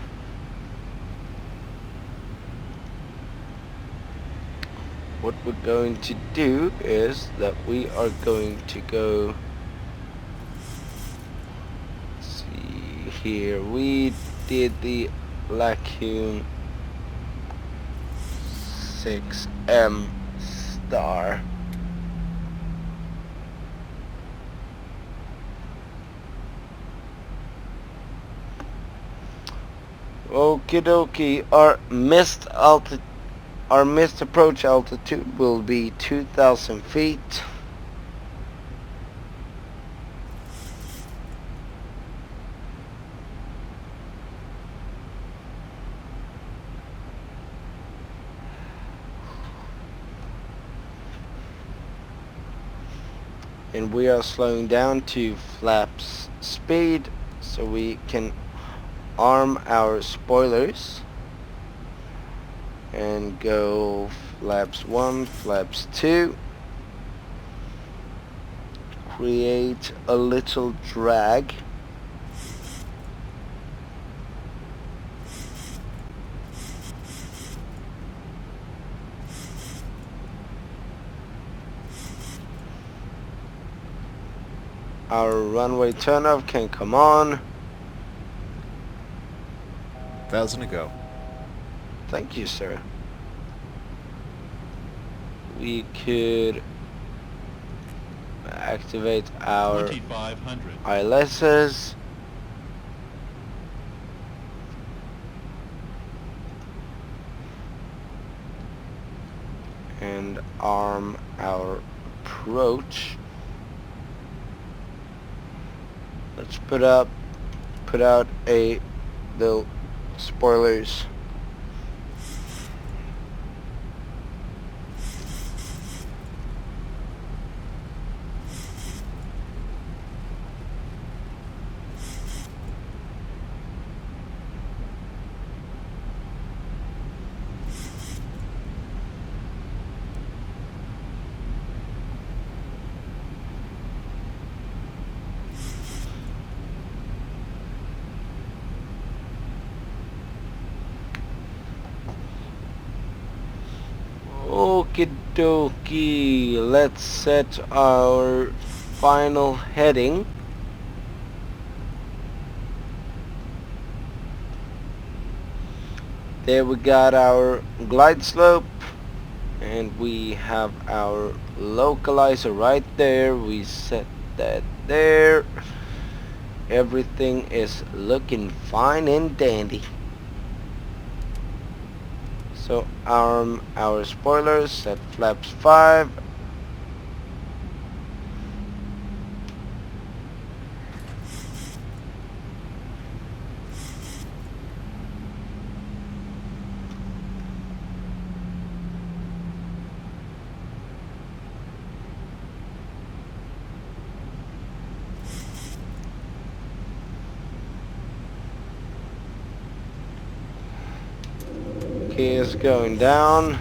What we're going to do is that we are going to go, see here, we did the Vacuum 6M star. Okie dokie, our missed approach altitude will be 2,000 feet. And we are slowing down to flaps speed so we can arm our spoilers and go flaps 1, flaps 2, create a little drag, our runway turnoff can come on. 1,000 to go. Thank you, sir. We could activate our 2,500. ILSs. And arm our approach. Let's put out the spoilers. Okie dokie, let's set our final heading. There we got our glide slope, and we have our localizer right there. We set that there. Everything is looking fine and dandy. So arm our spoilers, set flaps 5. Key is going down.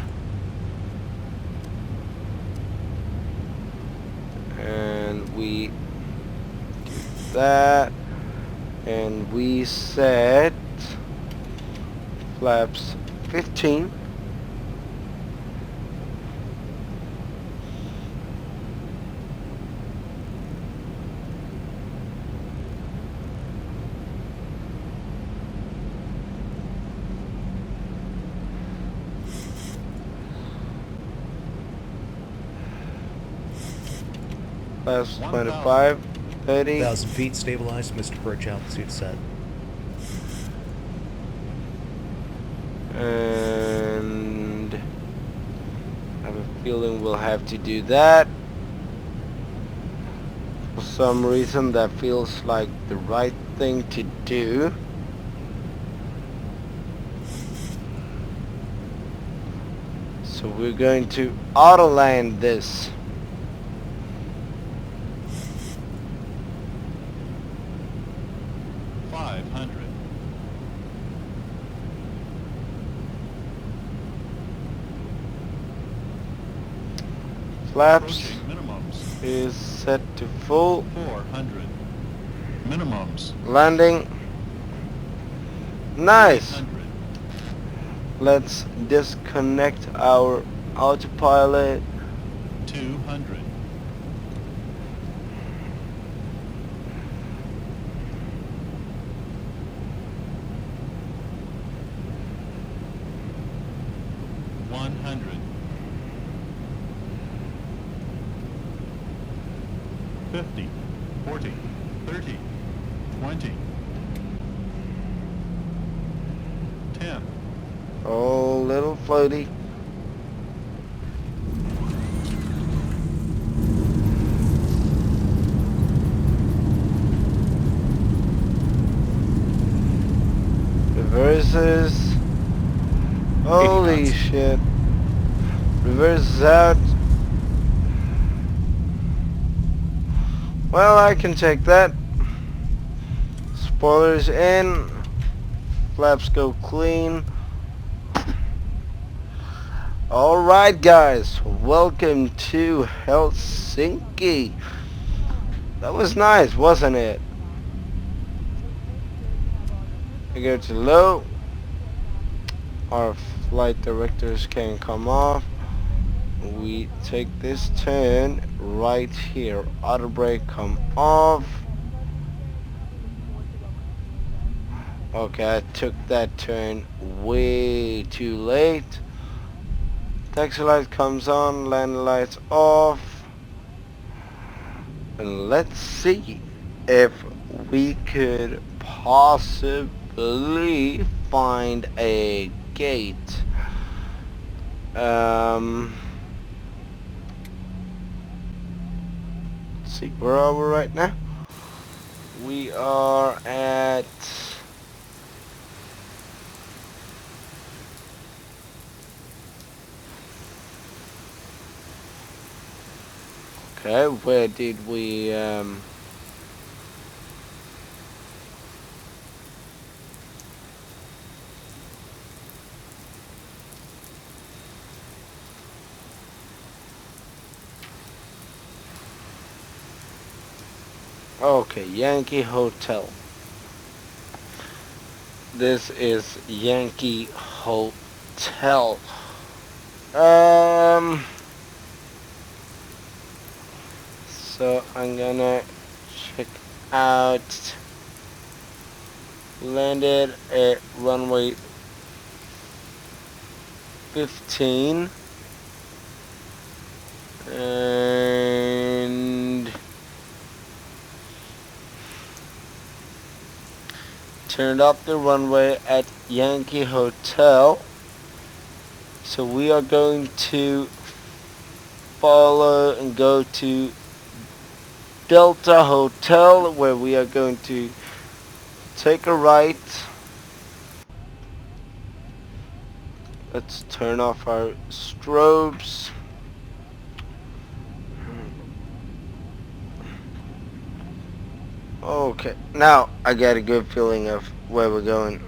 And we do that. And we set flaps 15. Flaps 25, 30. 1,000 feet, stabilized, missed approach altitude set. And I have a feeling we'll have to do that. For some reason that feels like the right thing to do. So we're going to auto land this. Flaps is set to full. 400. Minimums. Landing. Nice. 800. Let's disconnect our autopilot. 200. 100. 50. 40. 30. 20. 10. Oh, little floaty. Reverses. Holy knots. shit. Reverses out. Well, I can take that. Spoilers in. Flaps go clean. Alright guys, welcome to Helsinki. That was nice, wasn't it? We go to low. Our flight directors can come off. We take this turn right here. Auto brake come off. Okay, I took that turn way too late. Taxi light comes on, landing lights off. And let's see if we could possibly find a gate. Let's see, where are we right now? We are at okay, where did we okay, Yankee Hotel. This is Yankee Hotel. So I'm gonna check out. Landed at runway 15 and turned up the runway at Yankee Hotel. So we are going to follow and go to Delta Hotel, where we are going to take a right. Let's turn off our strobes. Okay, now I got a good feeling of where we're going.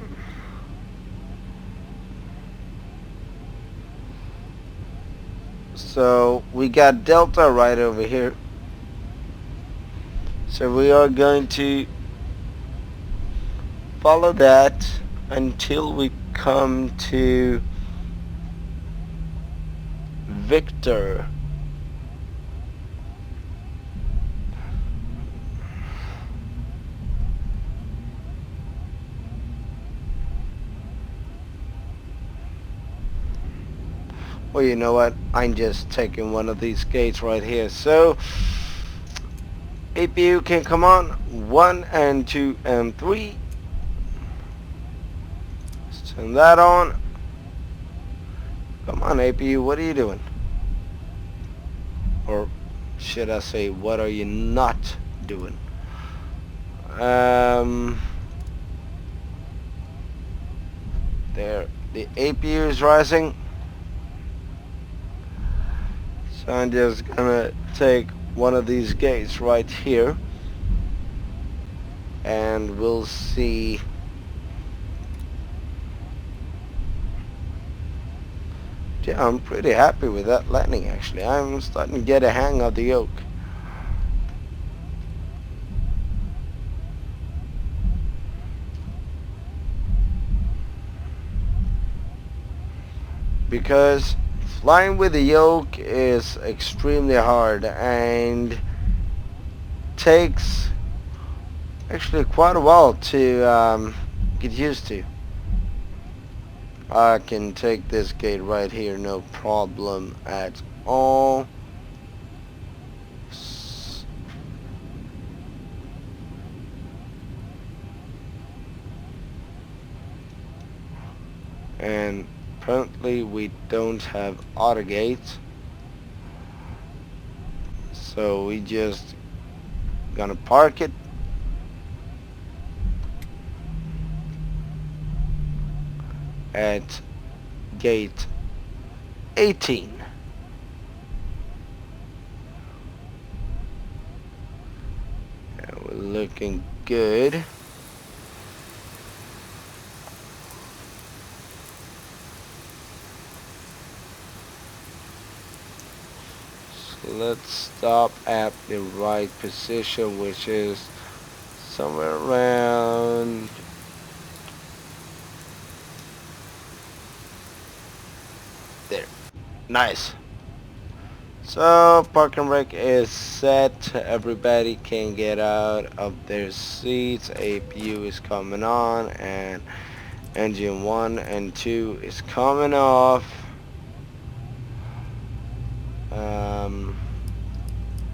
So we got Delta right over here. So we are going to follow that until we come to Victor. Well, you know what? I'm just taking one of these gates right here. So, APU can come on. 1 and 2 and 3. Let's turn that on. Come on, APU. What are you doing? Or should I say, what are you not doing? There. The APU is rising. So I'm just gonna take one of these gates right here and we'll see. Yeah, I'm pretty happy with that landing actually. I'm starting to get a hang of the yoke. because flying with a yoke is extremely hard and takes actually quite a while to get used to. I can take this gate right here, no problem at all. And apparently we don't have auto gates, so we just gonna park it at gate 18. And we're looking good. So let's stop at the right position, which is somewhere around there. Nice. So parking brake is set. Everybody can get out of their seats. APU is coming on and engine 1 and 2 is coming off.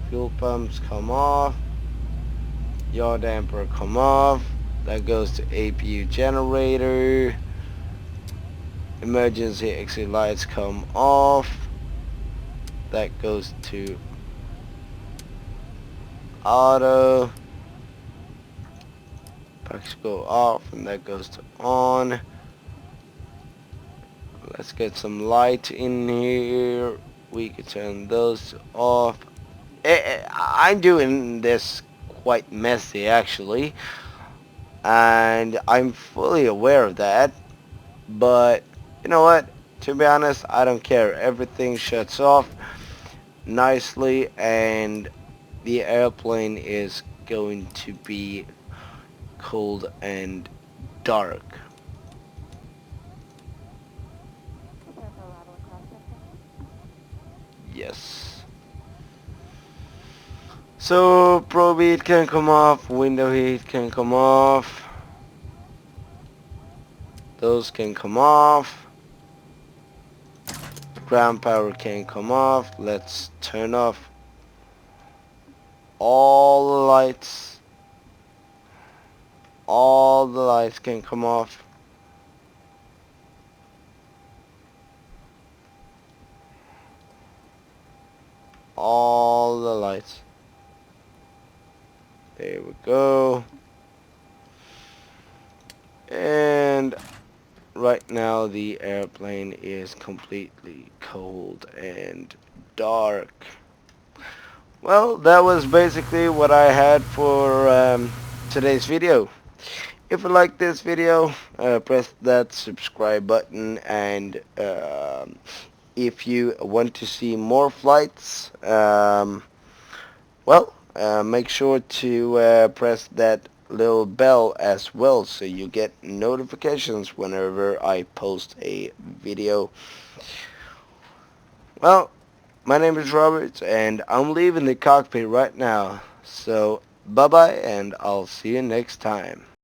Fuel pumps come off. Yaw damper come off. That goes to APU generator. Emergency exit lights come off. That goes to auto. Pucks go off and that goes to on. Let's get some light in here. We can turn those off. I'm doing this quite messy actually, and I'm fully aware of that, but you know what, to be honest, I don't care. Everything shuts off nicely and the airplane is going to be cold and dark. Yes. So probe heat can come off, window heat can come off, those can come off, ground power can come off. Let's turn off all the lights. All the lights can come off. All the lights. There we go. And right now the airplane is completely cold and dark. Well, that was basically what I had for today's video. If you like this video, press that subscribe button, and if you want to see more flights, make sure to press that little bell as well so you get notifications whenever I post a video. Well, my name is Robert and I'm leaving the cockpit right now, so bye bye and I'll see you next time.